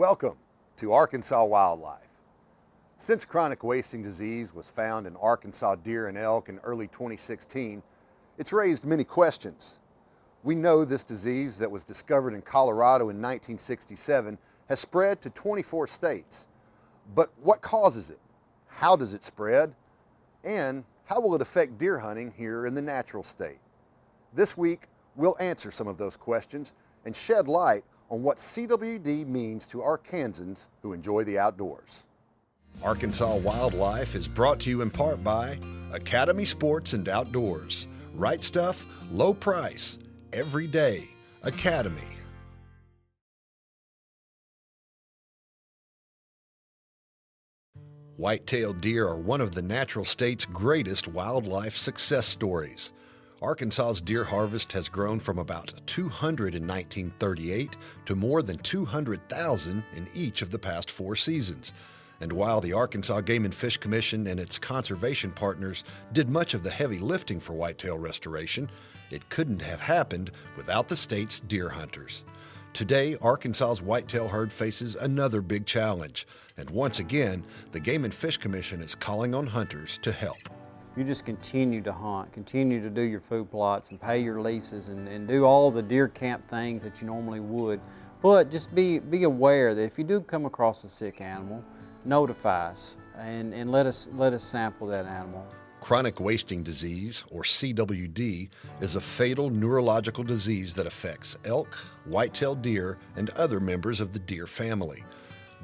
Welcome to Arkansas Wildlife. Since chronic wasting disease was found in Arkansas deer and elk in early 2016, it's raised many questions. We know this disease that was discovered in Colorado in 1967 has spread to 24 states. But what causes it? How does it spread? And how will it affect deer hunting here in the natural state? This week, we'll answer some of those questions and shed light on what CWD means to Arkansans who enjoy the outdoors. Arkansas Wildlife is brought to you in part by Academy Sports and Outdoors. Right stuff, low price, every day. Academy. White-tailed deer are one of the natural state's greatest wildlife success stories. Arkansas's deer harvest has grown from about 200 in 1938 to more than 200,000 in each of the past 4 seasons. And while the Arkansas Game and Fish Commission and its conservation partners did much of the heavy lifting for whitetail restoration, it couldn't have happened without the state's deer hunters. Today, Arkansas's whitetail herd faces another big challenge, and once again, the Game and Fish Commission is calling on hunters to help. You just continue to hunt, continue to do your food plots and pay your leases and do all the deer camp things that you normally would. But just be aware that if you do come across a sick animal, notify us and let us sample that animal. Chronic wasting disease, or CWD, is a fatal neurological disease that affects elk, white-tailed deer, and other members of the deer family.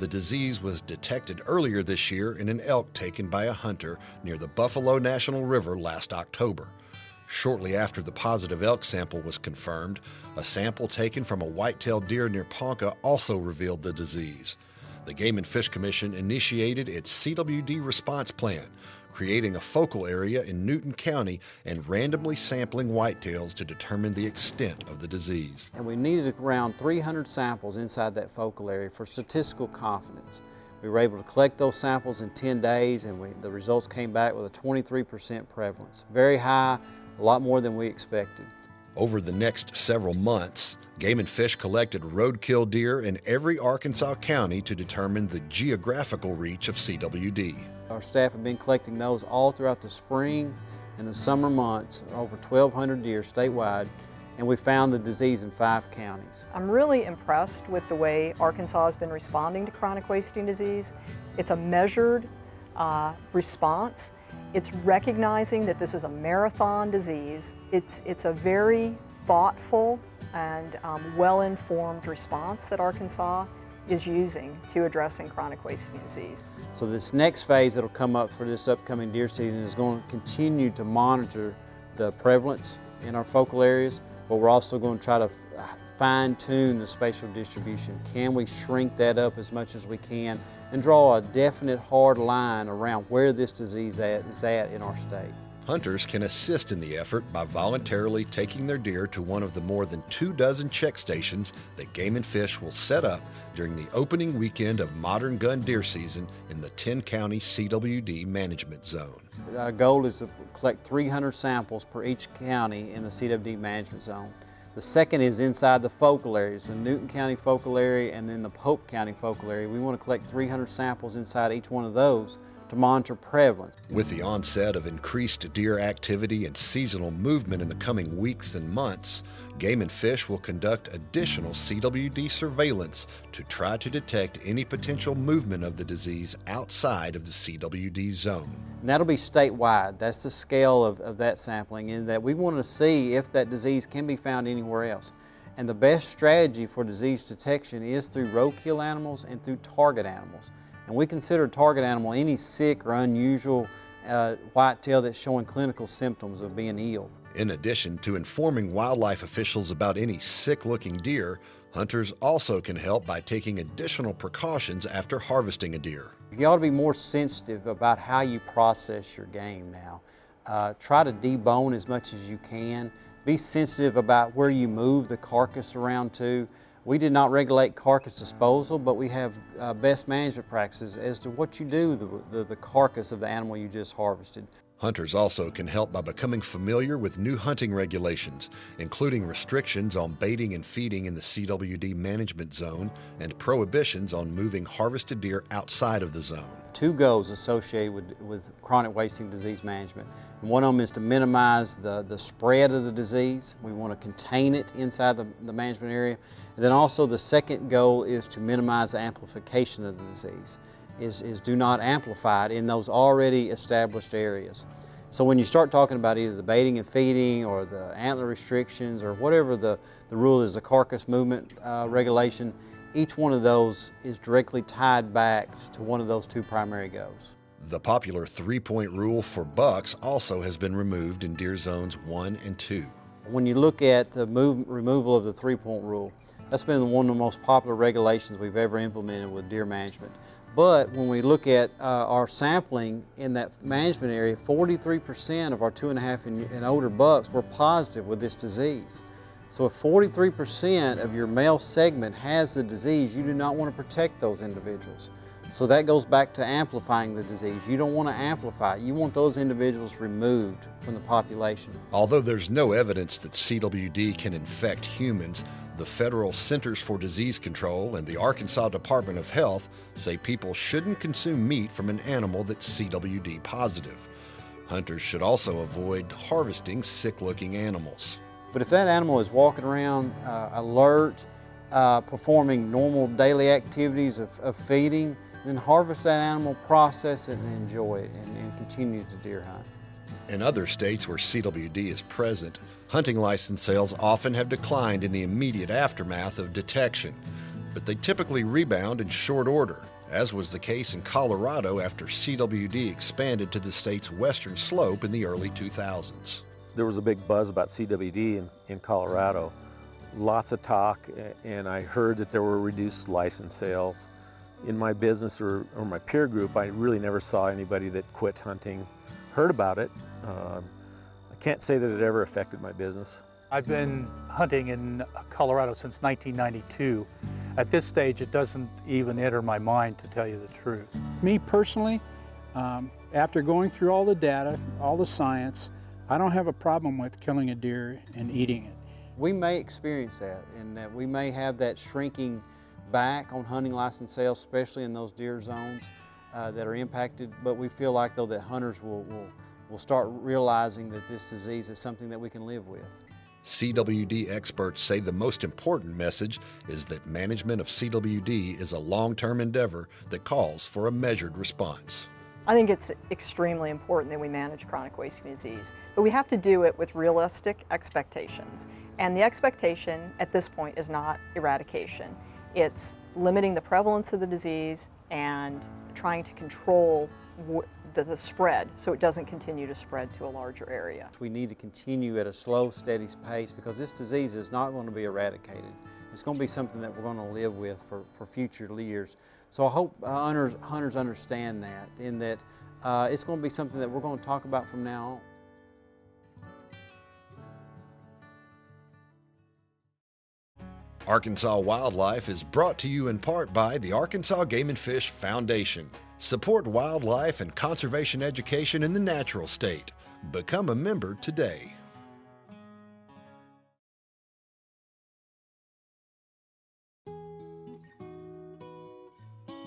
The disease was detected earlier this year in an elk taken by a hunter near the Buffalo National River last October. Shortly after the positive elk sample was confirmed, a sample taken from a white-tailed deer near Ponca also revealed the disease. The Game and Fish Commission initiated its CWD response plan, creating a focal area in Newton County and randomly sampling whitetails to determine the extent of the disease. And we needed around 300 samples inside that focal area for statistical confidence. We were able to collect those samples in 10 days and the results came back with a 23% prevalence. Very high, a lot more than we expected. Over the next several months, Game and Fish collected roadkill deer in every Arkansas county to determine the geographical reach of CWD. Our staff have been collecting those all throughout the spring and the summer months, over 1,200 deer statewide, and we found the disease in 5 counties. I'm really impressed with the way Arkansas has been responding to chronic wasting disease. It's a measured response. It's recognizing that this is a marathon disease. It's a very thoughtful and well-informed response that Arkansas is using to addressing chronic wasting disease. So this next phase that will come up for this upcoming deer season is going to continue to monitor the prevalence in our focal areas, but we're also going to try to fine-tune the spatial distribution. Can we shrink that up as much as we can and draw a definite hard line around where this disease is at in our state? Hunters can assist in the effort by voluntarily taking their deer to one of the more than 24 check stations that Game and Fish will set up during the opening weekend of modern gun deer season in the 10-county CWD management zone. Our goal is to collect 300 samples per each county in the CWD management zone. The second is inside the focal areas, the Newton County focal area and then the Pope County focal area. We want to collect 300 samples inside each one of those to monitor prevalence. With the onset of increased deer activity and seasonal movement in the coming weeks and months, Game and Fish will conduct additional CWD surveillance to try to detect any potential movement of the disease outside of the CWD zone. And that'll be statewide. That's the scale of that sampling, in that we want to see if that disease can be found anywhere else. And the best strategy for disease detection is through roadkill animals and through target animals. And we consider a target animal any sick or unusual whitetail that's showing clinical symptoms of being ill. In addition to informing wildlife officials about any sick-looking deer, hunters also can help by taking additional precautions after harvesting a deer. You ought to be more sensitive about how you process your game now. Try to debone as much as you can. Be sensitive about where you move the carcass around to. We did not regulate carcass disposal, but we have best management practices as to what you do with the carcass of the animal you just harvested. Hunters also can help by becoming familiar with new hunting regulations, including restrictions on baiting and feeding in the CWD management zone and prohibitions on moving harvested deer outside of the zone. Two goals associated with chronic wasting disease management. And one of them is to minimize the spread of the disease. We want to contain it inside the management area. And then also the second goal is to minimize the amplification of the disease. Is do not amplify it in those already established areas. So when you start talking about either the baiting and feeding or the antler restrictions or whatever the rule is, the carcass movement regulation, each one of those is directly tied back to one of those two primary goals. The popular 3-point rule for bucks also has been removed in deer zones 1 and 2. When you look at the removal of the 3-point rule, that's been one of the most popular regulations we've ever implemented with deer management. But when we look at our sampling in that management area, 43% of our 2.5 and older bucks were positive with this disease. So if 43% of your male segment has the disease, you do not want to protect those individuals. So that goes back to amplifying the disease. You don't want to amplify it. You want those individuals removed from the population. Although there's no evidence that CWD can infect humans, the Federal Centers for Disease Control and the Arkansas Department of Health say people shouldn't consume meat from an animal that's CWD positive. Hunters should also avoid harvesting sick-looking animals. But if that animal is walking around alert, performing normal daily activities of feeding, then harvest that animal, process it, and enjoy it, and continue to deer hunt. In other states where CWD is present, hunting license sales often have declined in the immediate aftermath of detection, but they typically rebound in short order, as was the case in Colorado after CWD expanded to the state's western slope in the early 2000s. There was a big buzz about CWD in Colorado. Lots of talk, and I heard that there were reduced license sales. In my business or my peer group, I really never saw anybody that quit hunting. Heard about it. I can't say that it ever affected my business. I've been hunting in Colorado since 1992. At this stage, it doesn't even enter my mind, to tell you the truth. Me personally, after going through all the data, all the science, I don't have a problem with killing a deer and eating it. We may experience that, in that we may have that shrinking back on hunting license sales, especially in those deer zones that are impacted, but we feel like though that hunters will start realizing that this disease is something that we can live with. CWD experts say the most important message is that management of CWD is a long-term endeavor that calls for a measured response. I think it's extremely important that we manage chronic wasting disease, but we have to do it with realistic expectations. And the expectation at this point is not eradication. It's limiting the prevalence of the disease and trying to control the spread so it doesn't continue to spread to a larger area. We need to continue at a slow, steady pace because this disease is not going to be eradicated. It's going to be something that we're going to live with for future years. So I hope hunters understand that, in that it's going to be something that we're going to talk about from now on. Arkansas Wildlife is brought to you in part by the Arkansas Game and Fish Foundation. Support wildlife and conservation education in the natural state. Become a member today.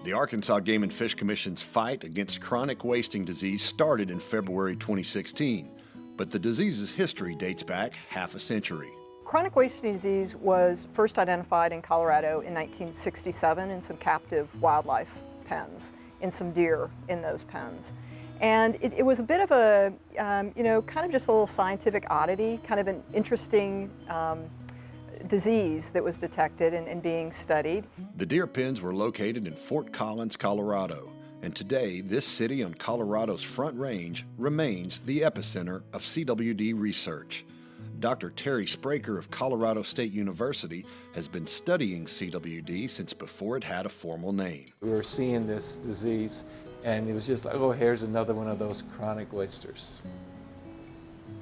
The Arkansas Game and Fish Commission's fight against chronic wasting disease started in February 2016, but the disease's history dates back half a century. Chronic wasting disease was first identified in Colorado in 1967 in some captive wildlife pens, in some deer in those pens. And it was a bit of a, kind of just a little scientific oddity, kind of an interesting disease that was detected and being studied. The deer pens were located in Fort Collins, Colorado, and today this city on Colorado's Front Range remains the epicenter of CWD research. Dr. Terry Spraker of Colorado State University has been studying CWD since before it had a formal name. We were seeing this disease and it was just like, oh, here's another one of those chronic wasters.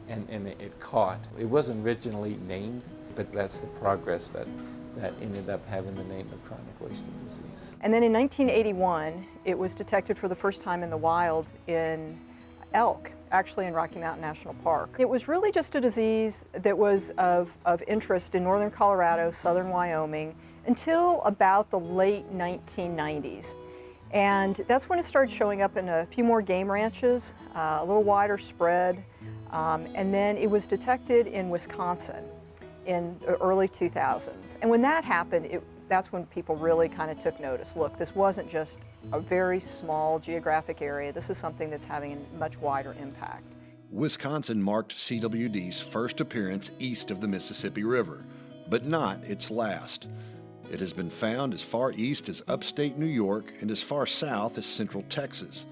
And it caught. It wasn't originally named, but that's the progress that ended up having the name of chronic wasting disease. And then in 1981, it was detected for the first time in the wild in elk. actually in Rocky Mountain National Park. It was really just a disease that was of interest in northern Colorado, southern Wyoming, until about the late 1990s. And that's when it started showing up in a few more game ranches, a little wider spread, and then it was detected in Wisconsin in the early 2000s. And when that happened, that's when people really kind of took notice. Look, this wasn't just a very small geographic area. This is something that's having a much wider impact. Wisconsin marked CWD's first appearance east of the Mississippi River, but not its last. It has been found as far east as upstate New York and as far south as central Texas.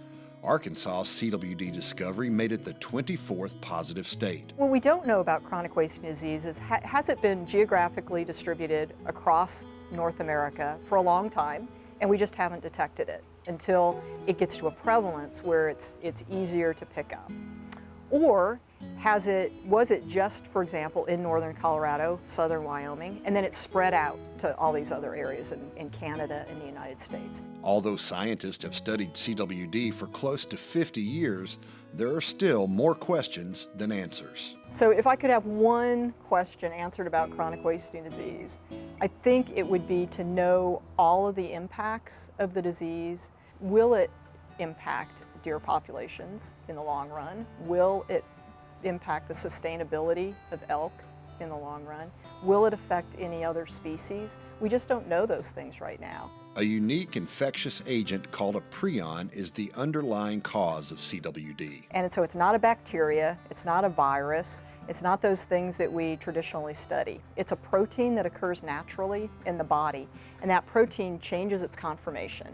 Arkansas's CWD discovery made it the 24th positive state. What we don't know about chronic wasting disease is has it been geographically distributed across North America for a long time, and we just haven't detected it until it gets to a prevalence where it's easier to pick up. Or was it just, for example, in northern Colorado, southern Wyoming, and then it spread out to all these other areas in Canada and the United States? Although scientists have studied CWD for close to 50 years, there are still more questions than answers. So if I could have one question answered about chronic wasting disease, I think it would be to know all of the impacts of the disease. Will it impact deer populations in the long run? Will it impact the sustainability of elk in the long run? Will it affect any other species? We just don't know those things right now. A unique infectious agent called a prion is the underlying cause of CWD. And so it's not a bacteria, it's not a virus, it's not those things that we traditionally study. It's a protein that occurs naturally in the body, and that protein changes its conformation.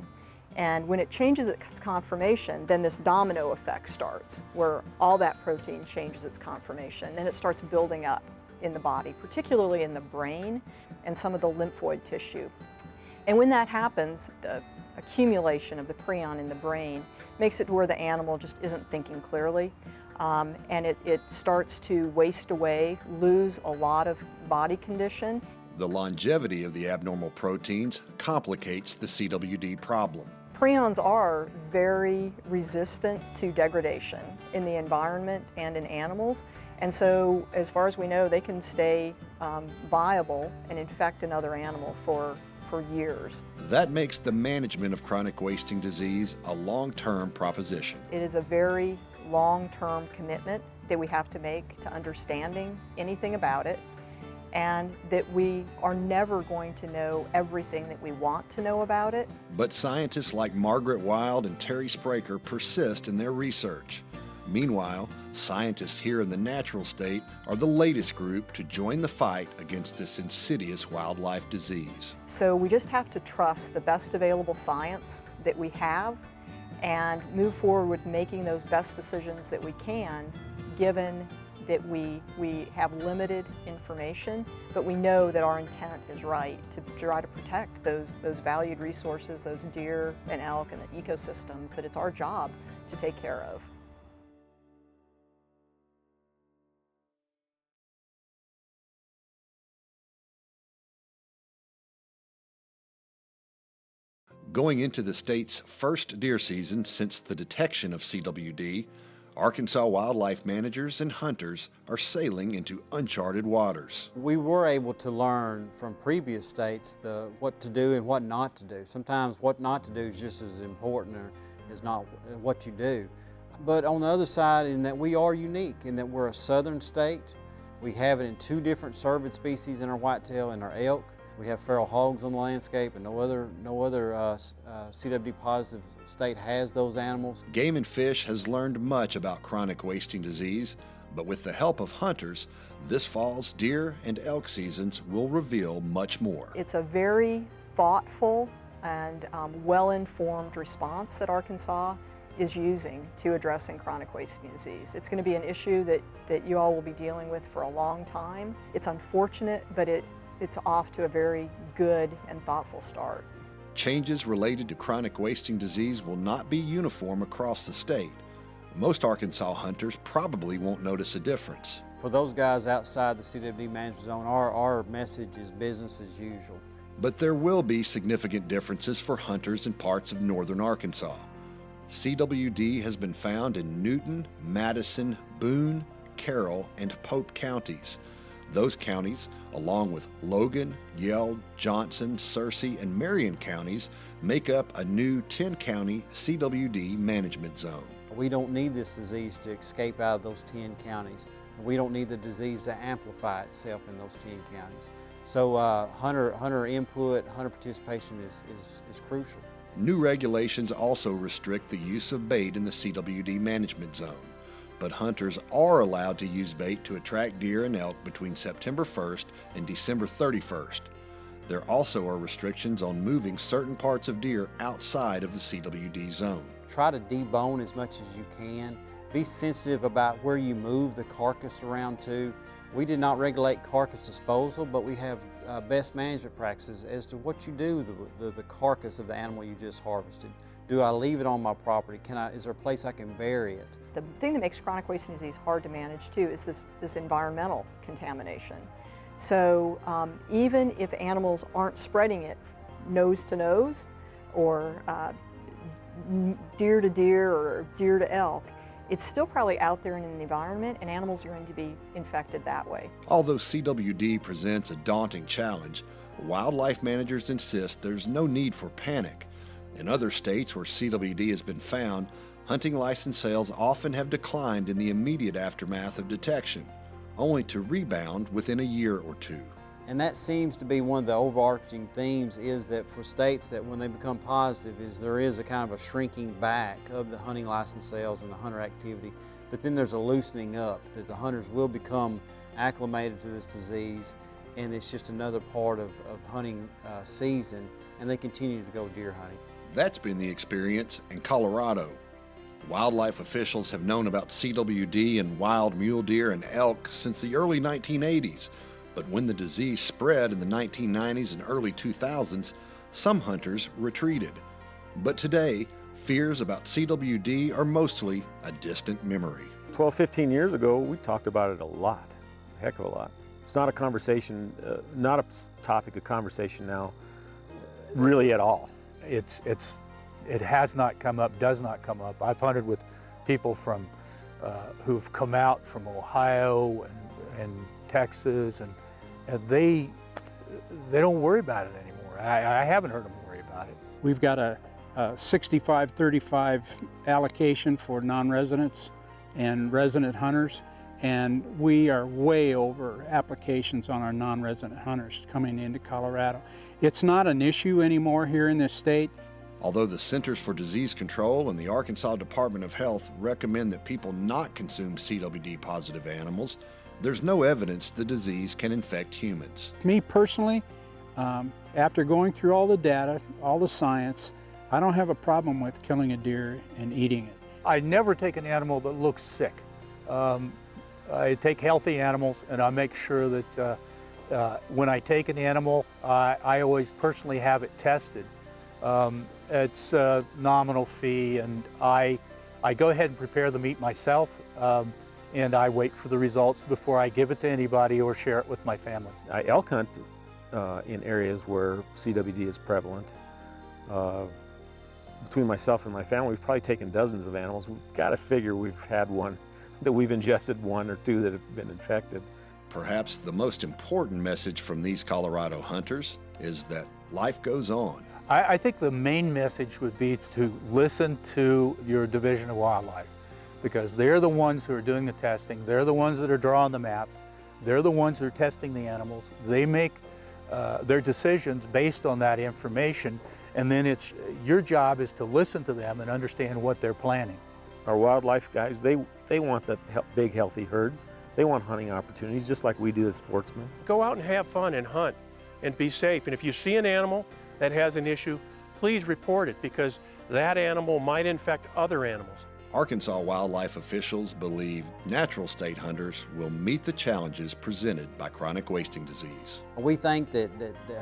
And when it changes its conformation, then this domino effect starts, where all that protein changes its conformation. Then it starts building up in the body, particularly in the brain and some of the lymphoid tissue. And when that happens, the accumulation of the prion in the brain makes it to where the animal just isn't thinking clearly. And it starts to waste away, lose a lot of body condition. The longevity of the abnormal proteins complicates the CWD problem. Prions are very resistant to degradation in the environment and in animals, and so as far as we know, they can stay viable and infect another animal for years. That makes the management of chronic wasting disease a long-term proposition. It is a very long-term commitment that we have to make to understanding anything about it, and that we are never going to know everything that we want to know about it. But scientists like Margaret Wild and Terry Spraker persist in their research. Meanwhile, scientists here in the natural state are the latest group to join the fight against this insidious wildlife disease. So we just have to trust the best available science that we have and move forward with making those best decisions that we can, given that we have limited information, but we know that our intent is right to try to protect those valued resources, those deer and elk and the ecosystems that it's our job to take care of. Going into the state's first deer season since the detection of CWD, Arkansas wildlife managers and hunters are sailing into uncharted waters. We were able to learn from previous states what to do and what not to do. Sometimes what not to do is just as important as not what you do. But on the other side, in that we are unique, in that we're a southern state. We have it in 2 different cervid species in our whitetail and our elk. We have feral hogs on the landscape, and no other CWD positive state has those animals. Game and Fish has learned much about chronic wasting disease, but with the help of hunters, this fall's deer and elk seasons will reveal much more. It's a very thoughtful and well-informed response that Arkansas is using to addressing chronic wasting disease. It's going to be an issue that you all will be dealing with for a long time. It's unfortunate, but it's off to a very good and thoughtful start. Changes related to chronic wasting disease will not be uniform across the state. Most Arkansas hunters probably won't notice a difference. For those guys outside the CWD management zone, our message is business as usual. But there will be significant differences for hunters in parts of northern Arkansas. CWD has been found in Newton, Madison, Boone, Carroll, and Pope counties. Those counties, along with Logan, Yell, Johnson, Searcy, and Marion counties, make up a new 10-county CWD management zone. We don't need this disease to escape out of those 10 counties. We don't need the disease to amplify itself in those 10 counties. So hunter input, hunter participation is crucial. New regulations also restrict the use of bait in the CWD management zone, but hunters are allowed to use bait to attract deer and elk between September 1st and December 31st. There also are restrictions on moving certain parts of deer outside of the CWD zone. Try to debone as much as you can. Be sensitive about where you move the carcass around to. We did not regulate carcass disposal, but we have best management practices as to what you do with the carcass of the animal you just harvested. Do I leave it on my property? Is there a place I can bury it? The thing that makes chronic wasting disease hard to manage too is this environmental contamination. So even if animals aren't spreading it nose to nose or deer to deer or deer to elk, it's still probably out there in the environment, and animals are going to be infected that way. Although CWD presents a daunting challenge, wildlife managers insist there's no need for panic. In other states where CWD has been found, hunting license sales often have declined in the immediate aftermath of detection, only to rebound within a year or two. And that seems to be one of the overarching themes, is that for states that when they become positive, there is a kind of a shrinking back of the hunting license sales and the hunter activity, but then there's a loosening up, that the hunters will become acclimated to this disease, and it's just another part of hunting season, and they continue to go deer hunting. That's been the experience in Colorado. Wildlife officials have known about CWD in wild mule deer and elk since the early 1980s. But when the disease spread in the 1990s and early 2000s, some hunters retreated. But today, fears about CWD are mostly a distant memory. 12, 15 years ago, we talked about it a lot, a heck of a lot. It's not a conversation, not a topic of conversation now, really at all. It has not come up, does not come up. I've hunted with people from who've come out from Ohio and Texas, and they don't worry about it anymore. I haven't heard them worry about it. We've got a 65-35 allocation for non-residents and resident hunters, and we are way over applications on our non-resident hunters coming into Colorado. It's not an issue anymore here in this state. Although the Centers for Disease Control and the Arkansas Department of Health recommend that people not consume CWD-positive animals, there's no evidence the disease can infect humans. Me personally, after going through all the data, all the science, I don't have a problem with killing a deer and eating it. I never take an animal that looks sick. I take healthy animals, and I make sure that when I take an animal, I always personally have it tested. It's a nominal fee, and I go ahead and prepare the meat myself, and I wait for the results before I give it to anybody or share it with my family. I elk hunt in areas where CWD is prevalent. Between myself and my family, we've probably taken dozens of animals. We've got to figure we've had one, that we've ingested one or two that have been infected. Perhaps the most important message from these Colorado hunters is that life goes on. I think the main message would be to listen to your Division of Wildlife, because they're the ones who are doing the testing. They're the ones that are drawing the maps. They're the ones that are testing the animals. They make their decisions based on that information, and then it's your job is to listen to them and understand what they're planning. Our wildlife guys, they want the big healthy herds. They want hunting opportunities just like we do as sportsmen. Go out and have fun and hunt and be safe. And if you see an animal that has an issue, please report it, because that animal might infect other animals. Arkansas wildlife officials believe natural state hunters will meet the challenges presented by chronic wasting disease. We think that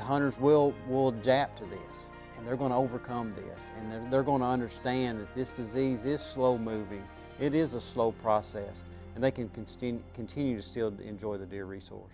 hunters will adapt to this, and they're going to overcome this, and they're going to understand that this disease is slow moving. It is a slow process, and they can continue to still enjoy the deer resource.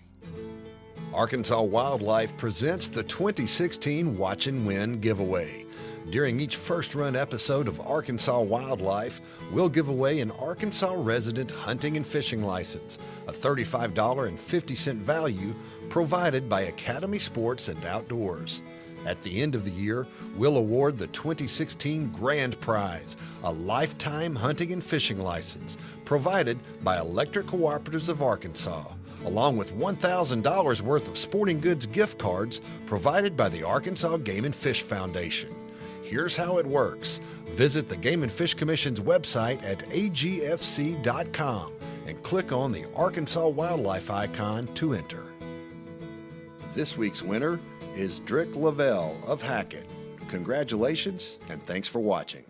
Arkansas Wildlife presents the 2016 Watch and Win giveaway. During each first run episode of Arkansas Wildlife, we'll give away an Arkansas resident hunting and fishing license, a $35.50 value provided by Academy Sports and Outdoors. At the end of the year, we'll award the 2016 Grand Prize, a lifetime hunting and fishing license provided by Electric Cooperatives of Arkansas, along with $1,000 worth of sporting goods gift cards provided by the Arkansas Game and Fish Foundation. Here's how it works. Visit the Game and Fish Commission's website at agfc.com and click on the Arkansas Wildlife icon to enter. This week's winner is Drick Lavelle of Hackett. Congratulations and thanks for watching.